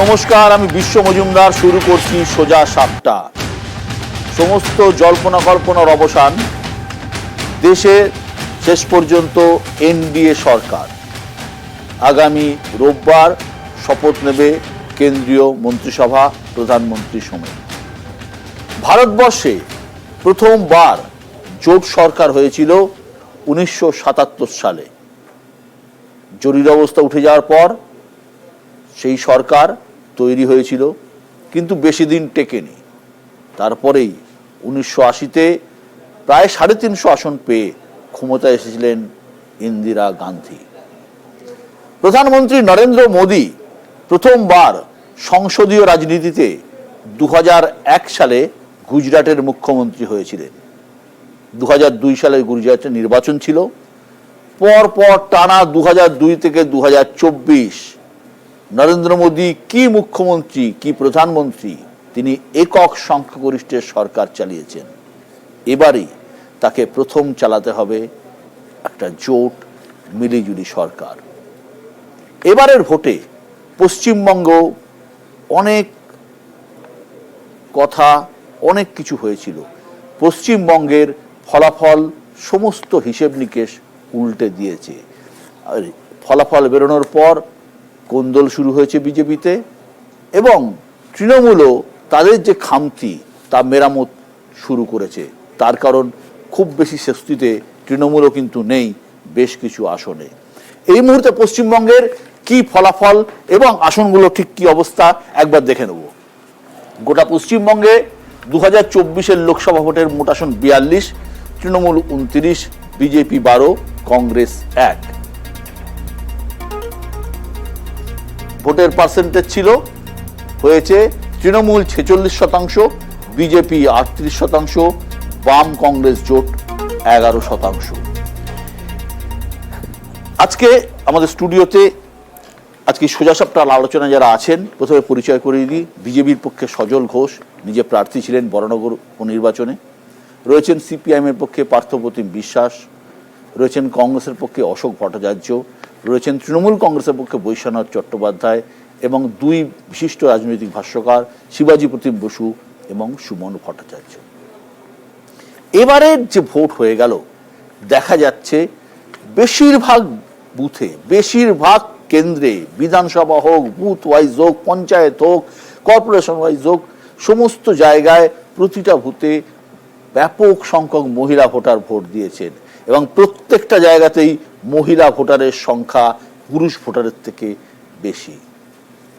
নমস্কার, আমি বিশ্ব মজুমদার। শুরু করছি সোজা সাপটা। সমস্ত জল্পনা কল্পনার অবসান, দেশে শেষ পর্যন্ত এনডিএ সরকার। আগামী রোববার শপথ নেবে কেন্দ্রীয় মন্ত্রিসভা, প্রধানমন্ত্রী সমেত। ভারতবর্ষে প্রথমবার জোট সরকার হয়েছিল 1977 সালে। জরুরি অবস্থা উঠে যাওয়ার পর সেই সরকার তৈরি হয়েছিল, কিন্তু বেশি দিন টেকেনি। তারপরেই 1980-তে প্রায় 350 আসন পেয়ে ক্ষমতায় এসেছিলেন ইন্দিরা গান্ধী। প্রধানমন্ত্রী নরেন্দ্র মোদী প্রথমবার সংসদীয় রাজনীতিতে 2001 সালে গুজরাটের মুখ্যমন্ত্রী হয়েছিলেন। 2002 সালে গুজরাটে নির্বাচন ছিল। পরপর টানা 2002 থেকে 2024 নরেন্দ্র মোদী কি মুখ্যমন্ত্রী কি প্রধানমন্ত্রী, তিনি একক সংখ্যাগরিষ্ঠের সরকার চালিয়েছেন। এবারই তাকে প্রথম চালাতে হবে একটা জোট মিলিজুলি সরকার। এবারের ভোটে পশ্চিমবঙ্গ অনেক কথা, অনেক কিছু হয়েছিল। পশ্চিমবঙ্গের ফলাফল সমস্ত হিসেব নিকেশ উল্টে দিয়েছে। ফলাফল বেরোনোর পর কোন্দল শুরু হয়েছে বিজেপিতে, এবং তৃণমূলও তাদের যে খামতি তা মেরামত শুরু করেছে। তার কারণ খুব বেশি স্বস্তিতে তৃণমূলও কিন্তু নেই বেশ কিছু আসনে। এই মুহূর্তে পশ্চিমবঙ্গের কি ফলাফল এবং আসনগুলো ঠিক কি অবস্থা একবার দেখে নেব। গোটা পশ্চিমবঙ্গে 2024-এর লোকসভা ভোটের মোট আসন 42, তৃণমূল 29, বিজেপি 12, কংগ্রেস 1। ভোটের পার্সেন্টেজ ছিল হয়েছে তৃণমূল 46%, বিজেপি 38%, বাম কংগ্রেস জোট 11%। আজকে আমাদের স্টুডিওতে আজকে সোজা সাপটার আলোচনা যারা আছেন, প্রথমে পরিচয় করিয়ে দিই। বিজেপির পক্ষে সজল ঘোষ, নিজে প্রার্থী ছিলেন বরানগর উপনির্বাচনে। রয়েছেন সিপিআইএমের পক্ষে পার্থপ্রতিম বিশ্বাস, রয়েছেন কংগ্রেসের পক্ষে অশোক ভট্টাচার্য, রয়েছেন তৃণমূল কংগ্রেসের পক্ষে বৈশ্বনাথ চট্টোপাধ্যায়, এবং দুই বিশিষ্ট রাজনৈতিক ভাষ্যকার শিবাজী প্রতিম বসু এবং সুমন ভট্টাচার্য। এবারের যে ভোট হয়ে গেল, দেখা যাচ্ছে বেশিরভাগ বুথে, বেশিরভাগ কেন্দ্রে, বিধানসভা হোক, বুথ ওয়াইজ হোক, পঞ্চায়েত হোক, কর্পোরেশন ওয়াইজ হোক, সমস্ত জায়গায় প্রতিটা বুথে ব্যাপক সংখ্যক মহিলা ভোটার ভোট দিয়েছেন, এবং প্রত্যেকটা জায়গাতেই মহিলা ভোটারের সংখ্যা পুরুষ ভোটারের থেকে বেশি।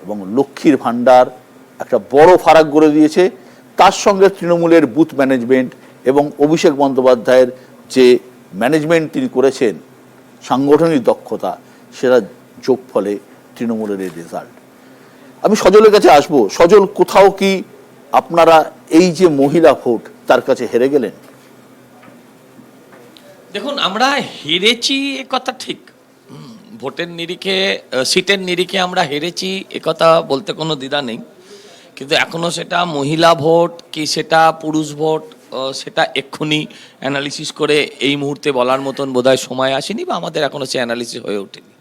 এবং লক্ষ্মীর ভাণ্ডার একটা বড় ফারাক করে দিয়েছে। তার সঙ্গে তৃণমূলের বুথ ম্যানেজমেন্ট এবং অভিষেক বন্দ্যোপাধ্যায়ের যে ম্যানেজমেন্ট তিনি করেছেন, সাংগঠনিক দক্ষতা, সেটা যোগ ফলে তৃণমূলের এই রেজাল্ট। আমি সজলের কাছে আসবো। সজল, কোথাও কি আপনারা এই যে মহিলা ভোট তার কাছে হেরে গেলেন? দেখুন, আমরা হেরেছি এ কথা ঠিক। ভোটের নিরিখে, সিটের নিরিখে আমরা হেরেছি এ কথা বলতে কোনো দ্বিধা নেই। কিন্তু এখনও সেটা মহিলা ভোট কি সেটা পুরুষ ভোট, সেটা এক্ষুনি অ্যানালিসিস করে এই মুহূর্তে বলার মতন বোধহয় সময় আসেনি, বা আমাদের এখনও সে অ্যানালিসিস হয়ে ওঠেনি।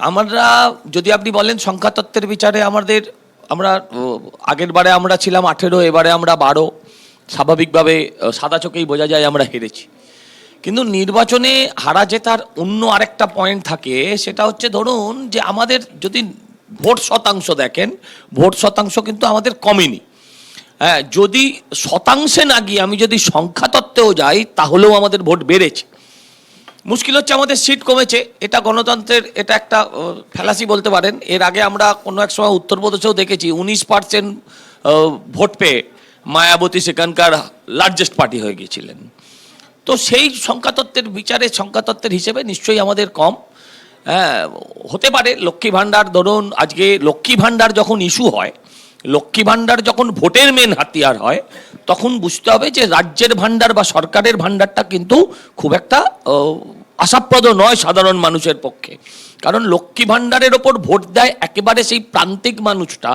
আমরা যদি আপনি বলেন সংখ্যাতত্ত্বের বিচারে আমরা আগের বারে আমরা ছিলাম 18, এবারে আমরা 12। স্বাভাবিকভাবে সাদা চোখেই বোঝা যায় আমরা হেরেছি। কিন্তু নির্বাচনে হারা জেতার অন্য আরেকটা পয়েন্ট থাকে, সেটা হচ্ছে ধরুন যে আমাদের যদি ভোট শতাংশ দেখেন, ভোট শতাংশ কিন্তু আমাদের কমেনি। হ্যাঁ, যদি শতাংশে না গিয়ে আমি যদি সংখ্যাতত্ত্বেও যাই, তাহলেও আমাদের ভোট বেড়েছে। মুশকিল হচ্ছে আমাদের সিট কমেছে। এটা গণতন্ত্রের এটা একটা ফ্যালাসি বলতে পারেন। এর আগে আমরা কোনো এক সময় উত্তরপ্রদেশেও দেখেছি 19% ভোট পেয়ে মায়াবতী সেখানকার লার্জেস্ট পার্টি হয়ে গিয়েছিলেন। তো সেই সংখ্যাতত্ত্বের বিচারে, সংখ্যাতত্ত্বের হিসেবে নিশ্চয়ই আমাদের কম। হ্যাঁ, হতে পারে লক্ষ্মী ভাণ্ডার, ধরুন আজকে লক্ষ্মী ভাণ্ডার যখন ইস্যু হয়, লক্ষ্মী ভাণ্ডার যখন ভোটের মেন হাতিয়ার হয়, তখন বুঝতে হবে যে রাজ্যের ভাণ্ডার বা সরকারের ভাণ্ডারটা কিন্তু খুব একটা আশাপ্রদ নয় সাধারণ মানুষের পক্ষে। কারণ লক্ষ্মী ভাণ্ডারের ওপর ভোট দেয় একেবারে সেই প্রান্তিক মানুষটা,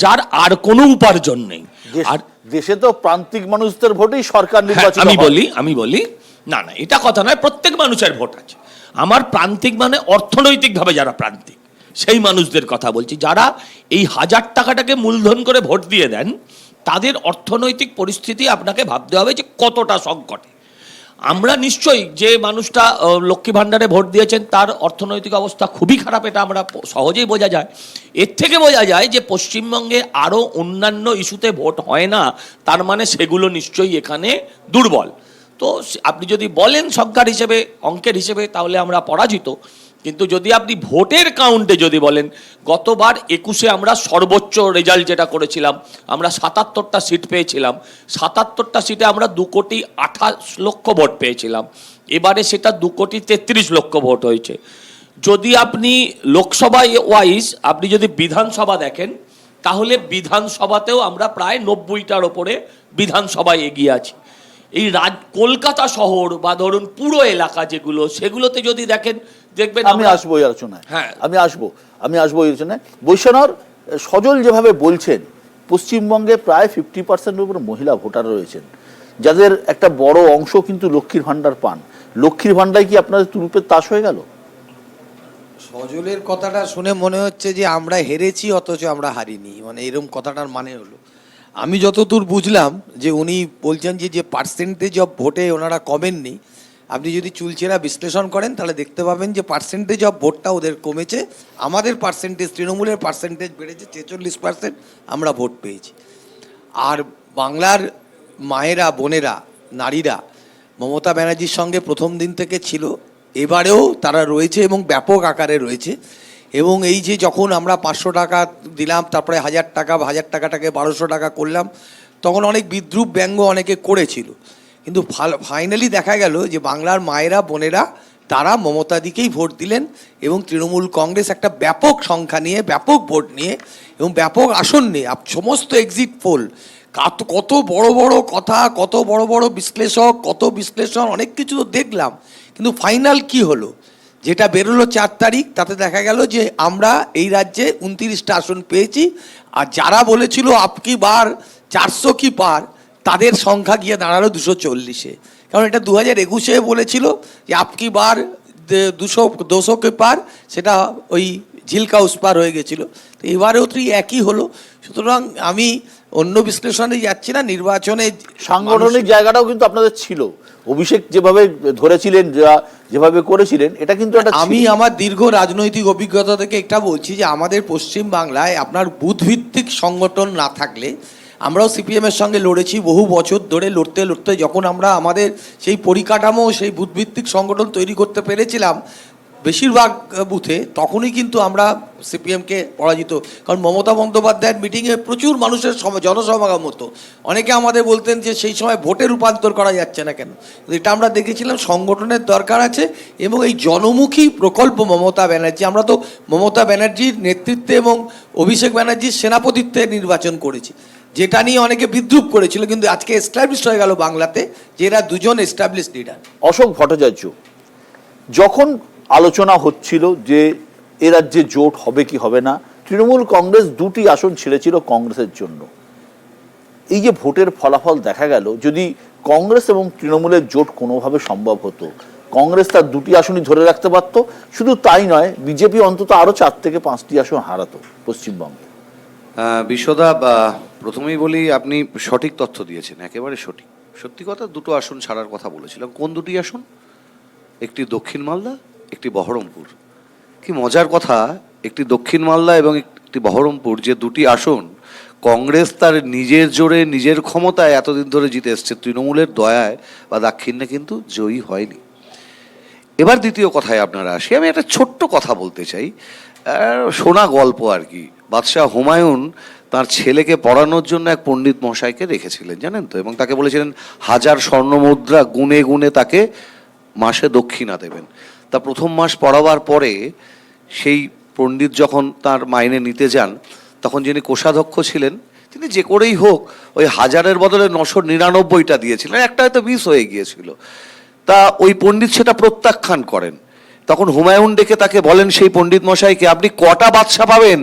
যার আর কোনো উপার্জন নেই। আর দেশে তো প্রান্তিক মানুষদের ভোটেই সরকার নির্বাচিত হয়। আমি বলি না, এটা কথা নয়, প্রত্যেক মানুষের ভোট আছে। আমার প্রান্তিক মানে অর্থনৈতিকভাবে যারা প্রান্তিক, সেই মানুষদের কথা বলছি, যারা এই 1000 টাকাটাকে মূলধন করে ভোট দিয়ে দেন, তাদের অর্থনৈতিক পরিস্থিতি আপনাকে ভাবতে হবে যে কতটা সংকটে। আমরা নিশ্চয়ই যে মানুষটা লক্ষ্মী ভাণ্ডারে ভোট দিয়েছেন তার অর্থনৈতিক অবস্থা খুবই খারাপ, এটা আমরা সহজেই বোঝা যায়। এর থেকে বোঝা যায় যে পশ্চিমবঙ্গে আরও অন্যান্য ইস্যুতে ভোট হয় না, তার মানে সেগুলো নিশ্চয়ই এখানে দুর্বল। তো আপনি যদি বলেন সংখ্যার হিসেবে, অঙ্কের হিসেবে, তাহলে আমরা পরাজিত। কিন্তু যদি আপনি ভোটের কাউন্টে যদি বলেন, গতবার 21-এ আমরা সর্বোচ্চ রেজাল্ট যেটা করেছিলাম, আমরা 77টা সিট পেয়েছিলাম। 77টা সিটে আমরা 2,28,00,000 ভোট পেয়েছিলাম। এবারে সেটা 2,33,00,000 ভোট হয়েছে। যদি আপনি লোকসভা ওয়াইজ আপনি যদি বিধানসভা দেখেন, তাহলে বিধানসভাতেও আমরা প্রায় 90টার ওপরে বিধানসভায় এগিয়ে আছি। এই কলকাতা শহর বা ধরুন পুরো এলাকা যেগুলো, সেগুলোতে যদি দেখেন, দেখবেন। আমি আসবো এই আলোচনায়, হ্যাঁ আমি আসবো এই আলোচনায়। বৈশ্বনাথ সজল যেভাবে বলছেন, পশ্চিমবঙ্গে প্রায় 50%-এর উপর মহিলা ভোটার রয়েছেন, যাদের একটা বড় অংশ কিন্তু লক্ষ্মীর ভাণ্ডার পান। লক্ষ্মীর ভাণ্ডার কি আপনাদের তুরুপের তাস হয়ে গেল? সজলের কথাটা শুনে মনে হচ্ছে যে আমরা হেরেছি অথচ আমরা হারিনি, মানে এরকম কথাটার মানে হলো, আমি যতদূর বুঝলাম যে উনি বলছেন যে পার্সেন্টেজ অফ ভোটে ওনারা কমেননি। আপনি যদি চুলচেরা বিশ্লেষণ করেন তাহলে দেখতে পাবেন যে পার্সেন্টেজ অফ ভোটটা ওদের কমেছে, আমাদের পার্সেন্টেজ, তৃণমূলের পার্সেন্টেজ বেড়েছে, 46% আমরা ভোট পেয়েছি। আর বাংলার মায়েরা, বোনেরা, নারীরা মমতা ব্যানার্জির সঙ্গে প্রথম দিন থেকে ছিল, এবারেও তারা রয়েছে এবং ব্যাপক আকারে রয়েছে। এবং এই যে যখন আমরা 500 টাকা দিলাম, তারপরে 1000 টাকা, 1000 টাকাটাকে 1200 টাকা করলাম, তখন অনেক বিদ্রূপ ব্যঙ্গ অনেকে করেছিল। কিন্তু ফাইনালি দেখা গেল যে বাংলার মায়েরা, বোনেরা তারা মমতাদিকেই ভোট দিলেন এবং তৃণমূল কংগ্রেস একটা ব্যাপক সংখ্যা নিয়ে, ব্যাপক ভোট নিয়ে এবং ব্যাপক আসন নিয়ে, সমস্ত এক্সিট পোল, কত বড় বড় কথা, কত বড় বড় বিশ্লেষক, কত বিশ্লেষণ, অনেক কিছু তো দেখলাম। কিন্তু ফাইনাল কি হলো, যেটা বেরোলো 4 তারিখ, তাতে দেখা গেল যে আমরা এই রাজ্যে 29টা আসন পেয়েছি। আর যারা বলেছিল আপকি বার 400 কি পার, তাদের সংখ্যা গিয়ে দাঁড়ালো 240-এ। কারণ এটা 2021-এ বলেছিল যে আপকি বার 200 কে পার, সেটা ওই ঝিলকা উস পার হয়ে গেছিলো। তো এবারেও তো একই হলো। সুতরাং আমি অন্য বিশ্লেষণে যাচ্ছি না, নির্বাচনে সাংগঠনিক জায়গাটাও কিন্তু আপনাদের ছিল। অভিষেক যেভাবে ধরেছিলেন, যেভাবে করেছিলেন, এটা কিন্তু আমি আমার দীর্ঘ রাজনৈতিক অভিজ্ঞতা থেকে একটা বলছি যে আমাদের পশ্চিম বাংলায় আপনার বুথভিত্তিক সংগঠন না থাকলে, আমরাও সিপিএমের সঙ্গে লড়েছি বহু বছর ধরে, লড়তে লড়তে যখন আমরা আমাদের সেই পরিকাঠামো, সেই বুথভিত্তিক সংগঠন তৈরি করতে পেরেছিলাম বেশিরভাগ বুথে, তখনই কিন্তু আমরা সিপিএমকে পরাজিত। কারণ মমতা বন্দ্যোপাধ্যায়ের মিটিংয়ে প্রচুর মানুষের জনসমাগম হতো। অনেকে আমাদের বলতেন যে সেই সময় ভোটে রূপান্তর করা যাচ্ছে না কেন। এটা আমরা দেখেছিলাম সংগঠনের দরকার আছে এবং এই জনমুখী প্রকল্প মমতা ব্যানার্জি, আমরা তো মমতা ব্যানার্জির নেতৃত্বে এবং অভিষেক ব্যানার্জির সেনাপতিত্বে নির্বাচন করেছি, যেটা নিয়ে অনেকে বিদ্রূপ করেছিল, কিন্তু আজকে এস্টাবলিশ হয়ে গেল বাংলাতে যে এরা দুজন এস্টাবলিশ লিডার। অশোক ভট্টাচার্য, যখন আলোচনা হচ্ছিল যে এ রাজ্যে জোট হবে কি হবে না, তৃণমূল কংগ্রেস 2টি আসন ছেড়েছিল কংগ্রেসের জন্য। এই যে ভোটের ফলাফল দেখা গেল, যদি কংগ্রেস এবং তৃণমূলের জোট কোনোভাবে সম্ভব হতো, কংগ্রেস তার 2টি আসনই ধরে রাখতে পারত। শুধু তাই নয়, বিজেপি অন্তত আরো 4 থেকে 5টি আসন হারাতো পশ্চিমবঙ্গে। বিশ্বদা, প্রথমেই বলি, আপনি সঠিক তথ্য দিয়েছেন, একেবারে সঠিক। সত্যি কথা, 2টো আসন ছাড়ার কথা বলেছিলাম। কোন 2টি আসন? একটি দক্ষিণ মালদা, একটি বহরমপুর। কি মজার কথা, একটি দক্ষিণ মালদা এবং একটি বহরমপুর, যে 2টি আসন কংগ্রেস তার নিজের জোরে, নিজের ক্ষমতায় এতদিন ধরে জিতে এসছে, তৃণমূলের দয়ায় বা দাক্ষিণ্যে কিন্তু জয়ী হয়নি। এবার দ্বিতীয় কথায় আপনারা আসি। আমি একটা ছোট্ট কথা বলতে চাই, শোনা গল্প আর কি। বাদশাহ হুমায়ুন তার ছেলেকে পড়ানোর জন্য এক পণ্ডিত মশাইকে রেখেছিলেন, জানেন তো, এবং তাকে বলেছিলেন 1000 স্বর্ণমুদ্রা গুনে গুনে তাকে মাসে দক্ষিণা দেবেন। তা প্রথম মাস পড়াবার পরে সেই পণ্ডিত যখন তার মাইনে নিতে যান, তখন যিনি কোষাধ্যক্ষ ছিলেন, তিনি যে করেই হোক ওই 1000-এর বদলে 999টা দিয়েছিলেন, একটা হয়তো মিস হয়ে গিয়েছিল। তা ওই পণ্ডিত সেটা প্রত্যাখ্যান করেন। তখন হুমায়ুন ডেকে তাকে বলেন, সেই পণ্ডিত মশাইকে, আপনি কটা বাদশা পাবেন,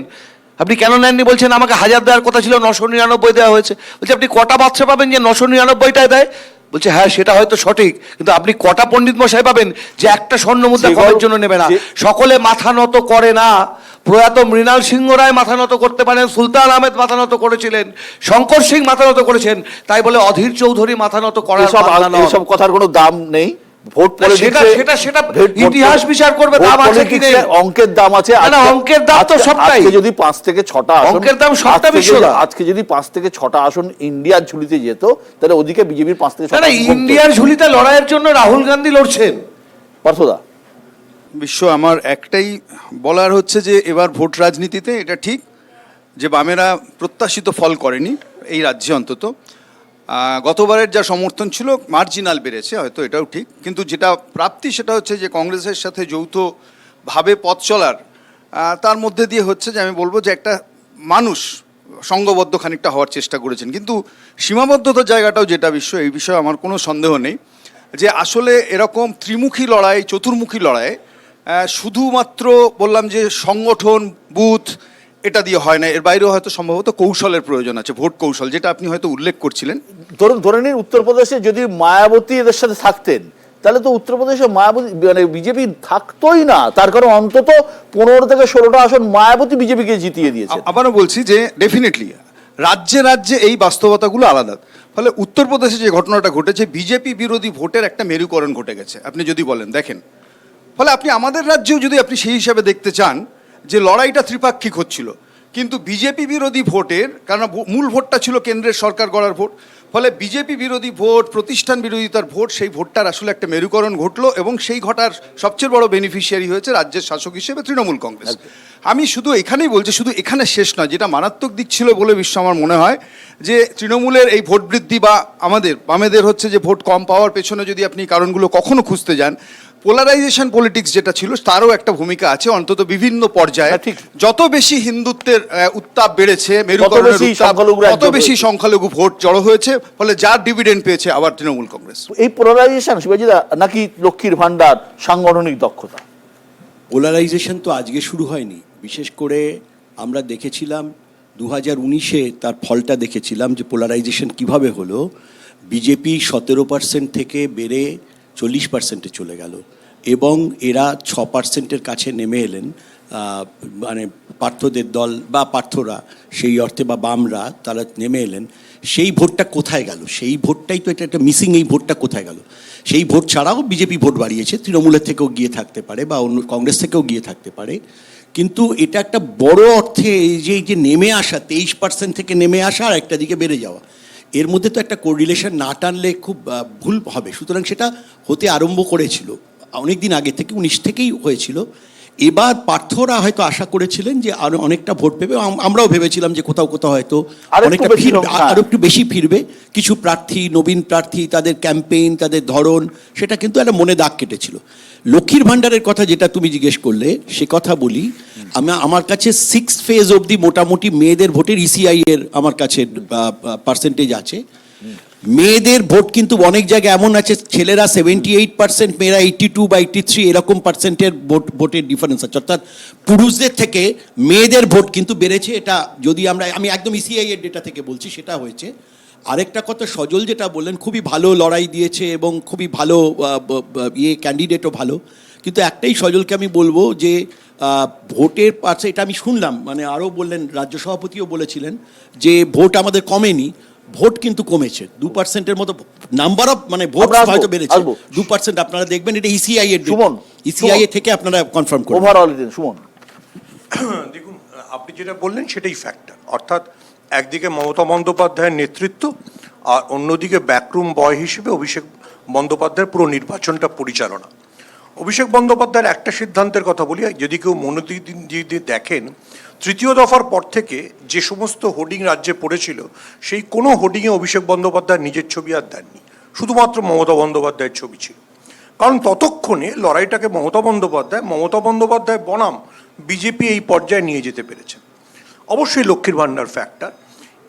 আপনি কেন নেননি? বলছেন আমাকে 1000 দেওয়ার কথা ছিল, 999 দেওয়া হয়েছে। বলছে আপনি কটা বাদশা পাবেন যে 999টায় দেয়? বলছে হ্যাঁ সেটা হয়তো সঠিক, কিন্তু আপনি কটা পণ্ডিত মশাই পাবেন যে একটা স্বর্ণ মুদ্রা করার জন্য নেবে না? সকলে মাথা নত করে না। প্রয়াত মৃণাল সিংহ রায় মাথা নত করতে পারেন, সুলতান আহমেদ মাথা নত করেছিলেন, শঙ্কর সিং মাথা নত করেছেন, তাই বলে অধীর চৌধুরী মাথা নত করার এসব কথার কোনো দাম নেই। ভোট সেটা ইতিহাস বিচার করবে, দাম আছে কি নেই, অঙ্কের দাম আছে। অঙ্কের দাম তো সবটাই। যদি 5 থেকে 6টা অঙ্কের দাম সবটা বিশ্বদা। আজকে যদি 5 থেকে 6টা আসন ইন্ডিয়ার ঝুলিতে যেত, তাহলে ওদিকে বিজেপির 5 থেকে 6টা। ইন্ডিয়ার ঝুলিতে লড়াইয়ের জন্য রাহুল গান্ধী লড়ছেন। পার্থদা, বিশ্ব আমার একটাই বলার হচ্ছে যে এবার ভোট রাজনীতিতে এটা ঠিক যে বামেরা প্রত্যাশিত ফল করেনি এই রাজ্যে অন্তত। গতবারের যা সমর্থন ছিল মার্জিনাল বেড়েছে, হয়তো এটাও ঠিক, কিন্তু যেটা প্রাপ্তি সেটা হচ্ছে যে কংগ্রেসের সাথে যৌথভাবে পথ চলার তার মধ্যে দিয়ে হচ্ছে যে আমি বলবো যে একটা মানুষ সঙ্গবদ্ধ খানিকটা হওয়ার চেষ্টা করেছেন। কিন্তু সীমাবদ্ধতার জায়গাটাও যেটা বিশ্ব, এই বিষয়ে আমার কোনো সন্দেহ নেই যে আসলে এরকম ত্রিমুখী লড়াই, চতুর্মুখী লড়াই শুধুমাত্র বললাম যে সংগঠন, বুথ এটা দিয়ে হয় না, এর বাইরেও হয়তো সম্ভবত কৌশলের প্রয়োজন আছে, ভোট কৌশল, যেটা আপনি হয়তো উল্লেখ করছিলেন। ধরে নিন উত্তরপ্রদেশে যদি মায়াবতী এদের সাথে থাকতেন, তাহলে তো উত্তরপ্রদেশে মায়াবতী মানে বিজেপি থাকতোই না। তার কারণ অন্তত 15 থেকে 16টা আসন মায়াবতী বিজেপিকে জিতিয়ে দিয়েছে। আবারও বলছি যে ডেফিনেটলি রাজ্যে রাজ্যে এই বাস্তবতাগুলো আলাদা। ফলে উত্তরপ্রদেশে যে ঘটনাটা ঘটেছে, বিজেপি বিরোধী ভোটের একটা মেরুকরণ ঘটে গেছে, আপনি যদি বলেন দেখেন। ফলে আপনি আমাদের রাজ্যেও যদি আপনি সেই হিসাবে দেখতে চান যে লড়াইটা ত্রিপাক্ষিক হচ্ছিল, কিন্তু বিজেপি বিরোধী ভোটের, কারণ মূল ভোটটা ছিল কেন্দ্রের সরকার গড়ার ভোট, ফলে বিজেপি বিরোধী ভোট, প্রতিষ্ঠান বিরোধিতার ভোট, সেই ভোটটার আসলে একটা মেরুকরণ ঘটলো এবং সেই ঘটার সবচেয়ে বড় বেনিফিশিয়ারি হয়েছে রাজ্যের শাসক হিসেবে তৃণমূল কংগ্রেস। আমি শুধু এখানেই বলছি, শুধু এখানে শেষ নয়, যেটা মারাত্মক দিক ছিল বলে বিশ্ব আমার মনে হয় যে তৃণমূলের এই ভোট বৃদ্ধি বা আমাদের বামেদের হচ্ছে যে ভোট কম পাওয়ার পেছনে যদি আপনি কারণগুলো কখনো খুঁজতে যান, পোলারাইজেশন পলিটিক্স যেটা ছিল তারও একটা ভূমিকা আছে, অন্তত বিভিন্ন পর্যায়ে। যত বেশি হিন্দুত্বের উত্তাপ বেড়েছে, তত বেশি সংখ্যালঘু ভোট জড়ো হয়েছে, ফলে যার ডিভিডেন্ড পেয়েছে আবার তৃণমূল কংগ্রেস। এই পোলারাইজেশন শিবাজিদা নাকি লক্ষ্মীর ভান্ডার, সাংগঠনিক দক্ষতা? পোলারাইজেশন তো আজকে শুরু হয়নি। বিশেষ করে আমরা দেখেছিলাম 2019-এ তার ফলটা দেখেছিলাম যে পোলারাইজেশন কিভাবে হলো। বিজেপি 17% থেকে বেড়ে 40%-এ চলে গেল এবং এরা 6%-এর কাছে নেমে এলেন। মানে পার্থদের দল বা পার্থরা সেই অর্থে বা বামরা তারা নেমে এলেন। সেই ভোটটা কোথায় গেল? সেই ভোটটাই তো এটা একটা মিসিং। এই ভোটটা কোথায় গেল? সেই ভোট ছাড়াও বিজেপি ভোট বাড়িয়েছে, তৃণমূলের থেকেও গিয়ে থাকতে পারে বা অন্য কংগ্রেস থেকেও গিয়ে থাকতে পারে, কিন্তু এটা একটা বড় অর্থে এই যে নেমে আসা 23% থেকে নেমে আসা আর একটা দিকে বেড়ে যাওয়া, এর মধ্যে তো একটা কোরিলেশন না টানলে খুব ভুল হবে। সুতরাং সেটা হতে আরম্ভ করেছিল অনেক দিন আগে থেকে, 19 থেকেই হয়েছিল। এবার পার্থরা হয়তো আশা করেছিলেন যে আরো অনেকটা ভোট পেবে, আমরাও ভেবেছিলাম যে কোথাও কোথাও হয়তো অনেকটা ফিরবে, আরো একটু বেশি ফিরবে। কিছু প্রার্থী, নবীন প্রার্থী, তাদের ক্যাম্পেইন, তাদের ধরন, সেটা কিন্তু একটা মনে দাগ কেটেছিল। লক্ষ্মীর ভাণ্ডারের কথা যেটা তুমি জিজ্ঞেস করলে, সে কথা বলি, আমার কাছে 6th ফেজ অবধি মোটামুটি মেয়েদের ভোটের ইসিআই এর আমার কাছে পার্সেন্টেজ আছে। মেয়েদের ভোট কিন্তু অনেক জায়গায় এমন আছে, ছেলেরা 78%, মেয়েরা 82 বা 83 এরকম পার্সেন্টের ভোটের ডিফারেন্স আছে। অর্থাৎ পুরুষদের থেকে মেয়েদের ভোট কিন্তু বেড়েছে। এটা যদি আমি একদম ইসিআই এর ডেটা থেকে বলছি, সেটা হয়েছে। আরেকটা কথা, সজল যেটা বললেন, খুবই ভালো লড়াই দিয়েছে এবং খুবই ভালো ক্যান্ডিডেটও ভালো, কিন্তু একটাই সজলকে আমি বলবো যে ভোটের পাশে, এটা আমি শুনলাম, মানে আরও বললেন, রাজ্য সভাপতিও বলেছিলেন যে ভোট আমাদের কমেনি, ভোট কিন্তু কমেছে 2%-এর মতো। নাম্বার অফ মানে ভোট হয়তো বেড়েছে 2%। আপনারা দেখবেন এটা ইসিআই এর, ইসিআই থেকে আপনারা কনফার্ম করুন। ওভারঅল সুমন, দেখুন, আপনি যেটা বললেন সেটাই ফ্যাক্টর। অর্থাৎ একদিকে মমতা বন্দ্যোপাধ্যায়ের নেতৃত্ব আর অন্যদিকে ব্যাকরুম বয় হিসেবে অভিষেক বন্দ্যোপাধ্যায়ের পুরো নির্বাচনটা পরিচালনা। অভিষেক বন্দ্যোপাধ্যায়ের একটা সিদ্ধান্তের কথা বলি, যদি কেউ মনোযোগ দিয়ে দেখেন, তৃতীয় দফার পর থেকে যে সমস্ত হোর্ডিং রাজ্যে পড়েছিল, সেই কোনো হোর্ডিংয়ে অভিষেক বন্দ্যোপাধ্যায়ের নিজের ছবি আর দেননি, শুধুমাত্র মমতা বন্দ্যোপাধ্যায়ের ছবি ছিল। কারণ ততক্ষণে লড়াইটাকে মমতা বন্দ্যোপাধ্যায় বনাম বিজেপি এই পর্যায়ে নিয়ে যেতে পেরেছেন। অবশ্যই লক্ষ্মীর ভাণ্ডার ফ্যাক্টর,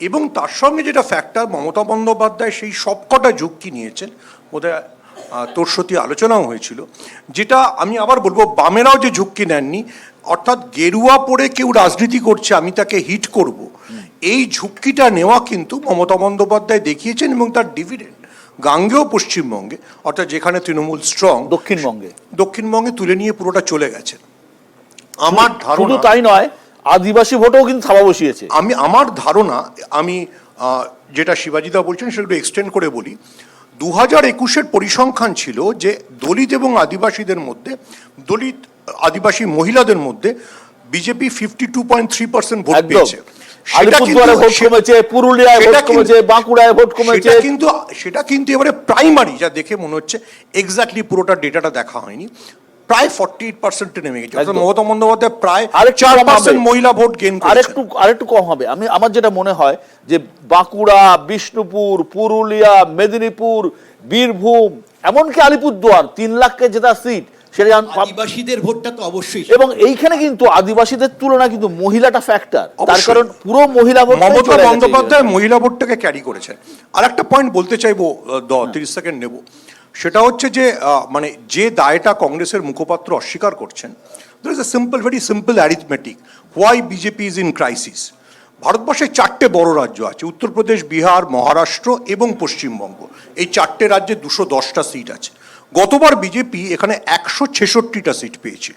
এবং তার সঙ্গে যেটা ফ্যাক্টর, মমতা বন্দ্যোপাধ্যায় সেই সবকটা ঝুঁকি নিয়েছেন, বোধহয় তোর সাথে আলোচনাও হয়েছিল, যেটা আমি আবার বলবো বামেরাও যে ঝুঁকি নেননি। অর্থাৎ গেরুয়া পরে কেউ রাজনীতি করছে, আমি তাকে হিট করব, এই ঝুঁকিটা নেওয়া কিন্তু মমতা বন্দ্যোপাধ্যায় দেখিয়েছেন এবং তার ডিভিডেন্ড গাঙ্গেয় পশ্চিমবঙ্গে, অর্থাৎ যেখানে তৃণমূল স্ট্রং, দক্ষিণবঙ্গে তুলে নিয়ে পুরোটা চলে গেছে। আমার শুধু ধারণা তাই নয়, আদিবাসী ভোটেও কিন্তু থাবা বসিয়েছে। আমার ধারণা, আমি যেটা শিবাজিদা বলছেন সেটা এক্সটেন্ড করে বলি, 2021-এর পরিসংখ্যান ছিল যে দলিত এবং আদিবাসীদের মধ্যে, দলিত আদিবাসী মহিলাদের মধ্যে বিজেপি 52.3% ভোট পেয়েছে। আলিপুরদুয়ারে ভোট কমেছে, পুরুলিয়ায় ভোট কমেছে, বাঁকুড়ায় ভোট কমেছে। সেটা কিন্তু এবারে প্রাইমারি যা দেখে মনে হচ্ছে, এক্স্যাক্টলি পুরোটা ডেটাটা দেখা হয়নি, প্রায় 48% নেমে গেছে। মমতা বন্দ্যোপাধ্যায় প্রায় 4% মহিলা ভোট গেইন করেছে। আরেকটু কম হবে। আমার যেটা মনে হয় যে বাঁকুড়া, বিষ্ণুপুর, পুরুলিয়া, মেদিনীপুর, বীরভূম, এমনকি আলিপুরদুয়ার 3 লাখকে জেতা সিট, সেটা আদিবাসীদের ভোটটা তো অবশ্যই, এবং এইখানে কিন্তু আদিবাসীদের তুলনায় কিন্তু মহিলাটা ফ্যাক্টর, তার কারণ পুরো মহিলা ভোট মমতা বন্দ্যোপাধ্যায় মহিলা ভোটটাকে ক্যারি করেছেন। আর একটা পয়েন্ট বলতে চাইবো, 30 সেকেন্ড নেব, সেটা হচ্ছে যে মানে যে দায়টা কংগ্রেসের মুখপাত্র অস্বীকার করছেন, there is a very simple arithmetic why BJP is in crisis. ভারতবর্ষে 4টে বড় রাজ্য আছে, উত্তরপ্রদেশ, বিহার, মহারাষ্ট্র এবং পশ্চিমবঙ্গ। এই 4টে রাজ্যে 210টা সিট আছে। গতবার বিজেপি এখানে 166টা সিট পেয়েছিল,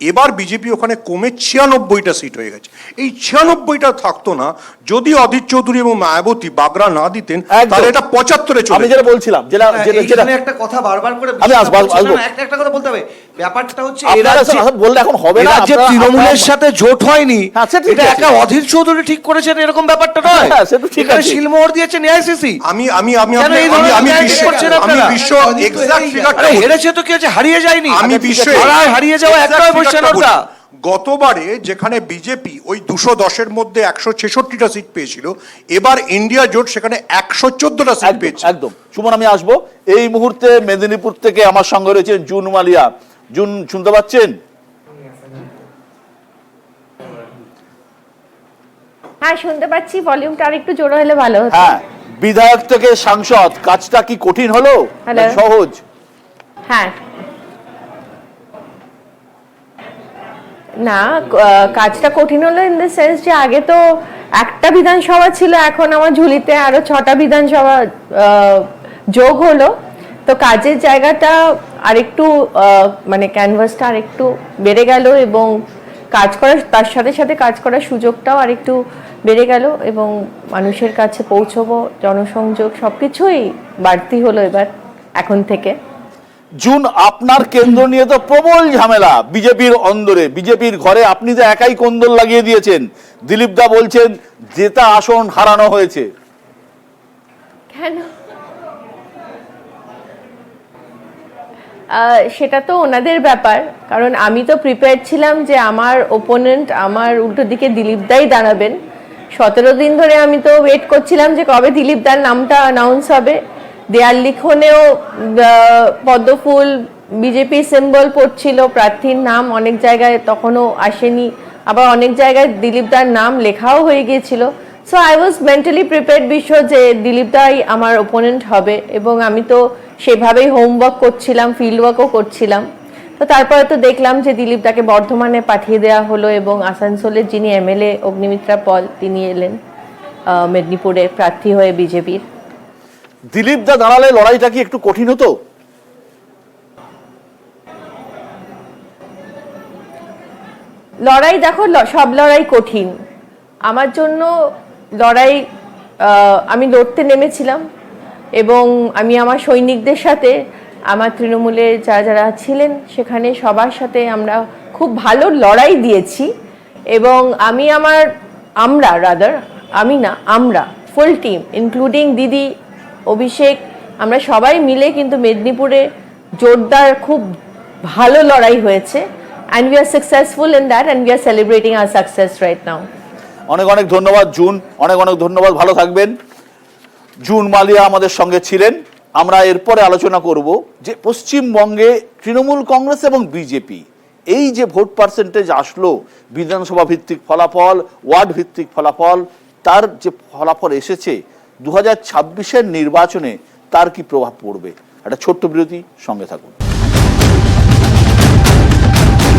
এবার বিজেপি ওখানে কমে 96টা সিট হয়ে গেছে। এই 96টা থাকতো না যদি অধীর চৌধুরী এবং মায়াবতী বাগড়া না দিতেন, তাহলে এটা 75-এ চলে। আমি যেটা বলছিলাম, একটা কথা বারবার করে একটা কথা বলতে হবে, ব্যাপারটা হচ্ছে বললে এখন হবে না, যে তৃণমূলের সাথে জোট হয়নি, এটা একা অধীর চৌধুরী ঠিক করেছেন এরকম ব্যাপারটা নয়, সেটা শিলমোহর দিয়েছেন এআইসিসি। আমি বিশ্ব এক্সাক্ট ফিগার হেরেছে তো কি হচ্ছে, হারিয়ে যায়নি। আমি বিশ্ব হারিয়ে যাওয়া একটাই বলছেন ওটা। গতবারে যেখানে বিজেপি ওই 210-এর মধ্যে 166টা সিট পেয়েছিল, এবার ইন্ডিয়া জোট সেখানে 114টা সিট পেয়েছে। একদম। সুমন, আমি আসবো এই মুহূর্তে মেদিনীপুর থেকে, আমার সঙ্গে রয়েছেন জুন মালিয়া। জুন, শুনতে পাচ্ছেন? হ্যাঁ, শুনতে পাচ্ছি, ভলিউমটা আরেকটু জোরে হলে ভালো হতো। হ্যাঁ, বিধায়ক থেকে সাংসদ, কাজটা কি কঠিন হলো, সহজ? হ্যাঁ, না, কাজটা কঠিন হলো ইন দ্য সেন্স যে আগে তো একটা বিধানসভা ছিল, এখন আমার ঝুলিতে আরো 6টা বিধানসভা যোগ হলো, তো কাজের জায়গাটা আরেকটু মানে ক্যানভাসটা আরেকটু বেড়ে গেল, এবং কাজ করার, তার সাথে সাথে কাজ করার সুযোগটাও আরেকটু বেড়ে গেল, এবং মানুষের কাছে পৌঁছবো, জনসংযোগ সবকিছুই বাড়তি হলো এবার এখন থেকে। জুন, আপনার কেন্দ্র নিয়ে তো প্রবল ঝামেলা বিজেপির অন্দরে, বিজেপির ঘরে আপনি তো একাই কোন্দল লাগিয়ে দিয়েছেন। দিলীপ দা বলছেন জেতা আসন হারানো হয়েছে। কেন? সেটা তো ওনাদের ব্যাপার, কারণ আমি তো প্রিপেয়ার ছিলাম যে আমার ওপোনেন্ট, আমার উল্টো দিকে দিলীপ দাই দাঁড়াবেন। 17 দিন ধরে আমি তো ওয়েট করছিলাম যে কবে দিলীপ দার নামটা অ্যানাউন্স হবে। দেয়াল লিখনেও পদ্মফুল, বিজেপি সিম্বল পড়ছিল, প্রার্থীর নাম অনেক জায়গায় তখনও আসেনি, আবার অনেক জায়গায় দিলীপ দার নাম লেখাও হয়ে গিয়েছিল। So I was mentally prepared যে দিলীপ দাই আমার ওপোনেন্ট হবে, এবং আমি তো সেভাবেই হোমওয়ার্ক করছিলাম, ফিল্ড ওয়ার্কও করছিলাম। তো তারপরে তো দেখলাম যে দিলীপ দাকে বর্ধমানে পাঠিয়ে দেওয়া হলো, এবং আসানসোলের যিনি এমএলএ অগ্নিমিত্রা পল, তিনি এলেন মেদিনীপুরে প্রার্থী হয়ে বিজেপির। দিলীপ দা দাঁড়ালে লড়াইটা কি একটু কঠিন হতো? লড়াই, দেখো, সব লড়াই কঠিন। আমার জন্য লড়াই, আমি লড়তে নেমেছিলাম, এবং আমি আমার সৈনিকদের সাথে, আমার তৃণমূলে যারা ছিলেন সেখানে সবার সাথে আমরা খুব ভালো লড়াই দিয়েছি, এবং আমরা ফুল টিম ইনক্লুডিং দিদি, অভিষেক, আমরা সবাই মিলে কিন্তু মেদিনীপুরে জোরদার খুব ভালো লড়াই হয়েছে, and we are successful in that, and we are celebrating our success right now. অনেক অনেক ধন্যবাদ জুন, অনেক অনেক ধন্যবাদ, ভালো থাকবেন। জুন মালিয়া আমাদের সঙ্গে ছিলেন। আমরা এরপরে আলোচনা করব যে পশ্চিমবঙ্গে তৃণমূল কংগ্রেস এবং বিজেপি, এই যে ভোট পার্সেন্টেজ আসলো, বিধানসভা ভিত্তিক ফলাফল, ওয়ার্ড ভিত্তিক ফলাফল, তার যে ফলাফল এসেছে 2026-এর নির্বাচনে, তার কি প্রভাব পড়বে। একটা ছোট্ট বিরতি, সঙ্গে থাকুন।